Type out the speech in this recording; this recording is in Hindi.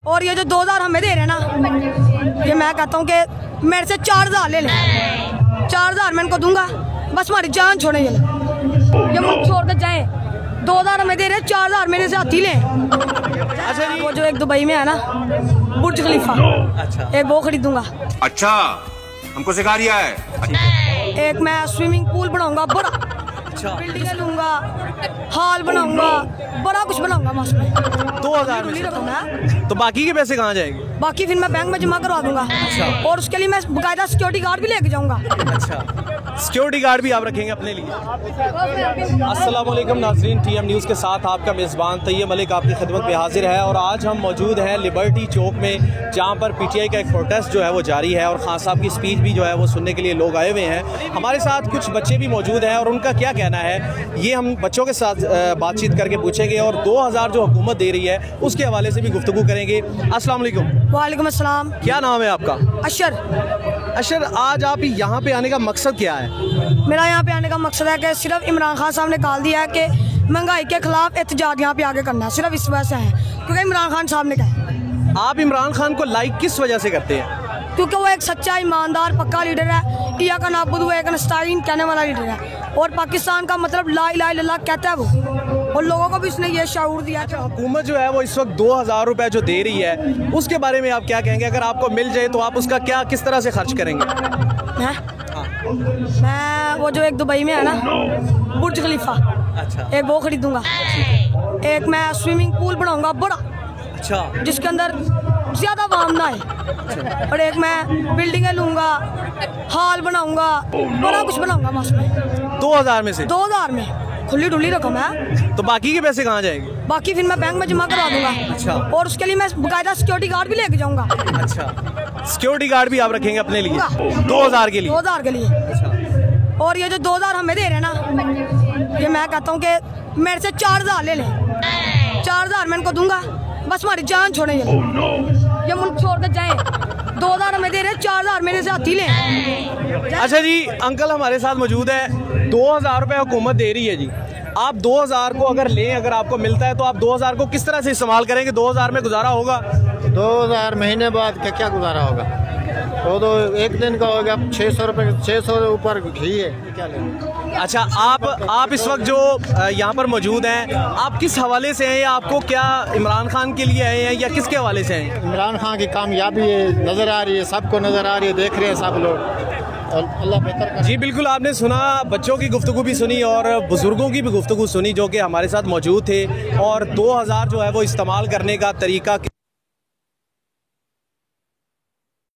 और ये जो 2000 हमें दे रहे हैं ना, ये मैं कहता हूँ कि मेरे से 4000 ले लें। 4000 मैं इनको दूंगा, बस हमारी जान छोड़े ये मुल्क छोड़ कर जाए। 2000 हमें दे रहे हैं, 4000 मेरे से हाथी लें। अच्छा, वो जो एक दुबई में है ना बुर्ज खलीफा, अच्छा, एक वो खरीदूंगा। अच्छा, हमको सिखा रिया है। एक मैं स्विमिंग पूल बनाऊंगा बड़ा, बिल्डिंग लूंगा, हॉल बनाऊंगा, बड़ा कुछ बनाऊंगा। मैं उसमें 2000 में रखूंगा। तो बाकी के पैसे कहाँ जाएंगे? बाकी फिर मैं बैंक में जमा करवा दूंगा। अच्छा। और उसके लिए मैं बकायदा सिक्योरिटी गार्ड भी लेके जाऊंगा। अच्छा, सिक्योरिटी गार्ड भी आप रखेंगे अपने लिए? अस्सलाम वालेकुम नाज़रीन, टीएम न्यूज़ के साथ आपका मेज़बान तैयब मलिक आपकी खिदमत में हाजिर है। और आज हम मौजूद हैं लिबर्टी चौक में, जहाँ पर पीटीआई का एक प्रोटेस्ट जो है वो जारी है और खान साहब की स्पीच भी जो है वो सुनने के लिए लोग आए हुए हैं। हमारे साथ कुछ बच्चे भी मौजूद हैं और उनका क्या कहना है ये हम बच्चों के साथ बातचीत करके पूछेंगे और 2000 जो हुकूमत दे रही है उसके हवाले से भी गुफ्तगू करेंगे। अस्सलाम वालेकुम। वालेकुम अस्सलाम। क्या नाम है आपका? अशर। अशर, आज आप यहाँ पे आने का मकसद क्या है? मेरा यहाँ पे आने का मकसद है कि सिर्फ इमरान खान साहब ने निकाल दिया है कि महंगाई के खिलाफ एहतजाज यहाँ पे आगे करना है, सिर्फ इस वजह से है क्योंकि इमरान खान साहब ने कहा। आप इमरान खान को लाइक किस वजह से करते हैं? क्योंकि वो एक सच्चा ईमानदार पक्का लीडर है, इया का नाबुद वो एक नस्ताइन कहने वाला लीडर है और पाकिस्तान का मतलब ला इलाहा इल्लल्लाह कहता है वो, और लोगों को भी उसने ये शऊर दिया। हुकूमत जो है वो इस वक्त 2000 रुपए जो दे रही है उसके बारे में आप क्या कहेंगे? अगर आपको मिल जाए तो आप उसका क्या किस तरह से खर्च करेंगे? मैं वो जो एक दुबई में है ना बुर्ज खलीफा, अच्छा, एक वो खरीदूंगा। एक मैं स्विमिंग पूल बनाऊंगा बड़ा, अच्छा, जिसके अंदर ज्यादा वाम ना है। और एक मैं बिल्डिंगें लूंगा, हॉल बनाऊंगा, बड़ा कुछ बनाऊंगा। मैं उसमें 2000 में से 2000 में खुली डुली रकम है। तो बाकी के पैसे कहाँ जाएंगे? बाकी फिर मैं बैंक में जमा करवा दूंगा। अच्छा। और उसके लिए मैं बकायदा सिक्योरिटी गार्ड भी लेके जाऊंगा। अच्छा, सिक्योरिटी गार्ड भी आप रखेंगे अपने लिए 2000 के लिए? 2000 के लिए। अच्छा। और ये जो 2000 हमें दे रहे हैं ना, ये मैं कहता हूँ कि मेरे से 4000 ले लें। 4000 मैं इनको दूंगा, बस हमारी जान छोड़े ये मुल्क छोड़ कर जाए। 2000 हमें दे रहे हैं, 4000 मेरे से हाथी लें। अच्छा जी, अंकल हमारे साथ मौजूद है। 2000 रुपए हुकूमत दे रही है जी, आप 2000 को अगर लें, अगर आपको मिलता है तो आप 2000 को किस तरह से इस्तेमाल करेंगे? 2000 में गुजारा होगा? 2000 महीने बाद क्या गुजारा होगा? वो तो एक दिन का होगा। 600 रुपये, 600 ऊपर घी है, क्या लेंगे? अच्छा, आप इस वक्त जो यहाँ पर मौजूद हैं, आप किस हवाले से हैं? या आपको क्या इमरान खान के लिए आए हैं या किसके हवाले से हैं? इमरान खान की कामयाबी नज़र आ रही है, सबको नज़र आ रही है, देख रहे हैं सब लोग। अल्लाह बेहतर करे। जी बिल्कुल, आपने सुना, बच्चों की गुफ्तगू भी सुनी और बुजुर्गों की भी गुफ्तगू सुनी जो कि हमारे साथ मौजूद थे। और 2000 जो है वो इस्तेमाल करने का तरीका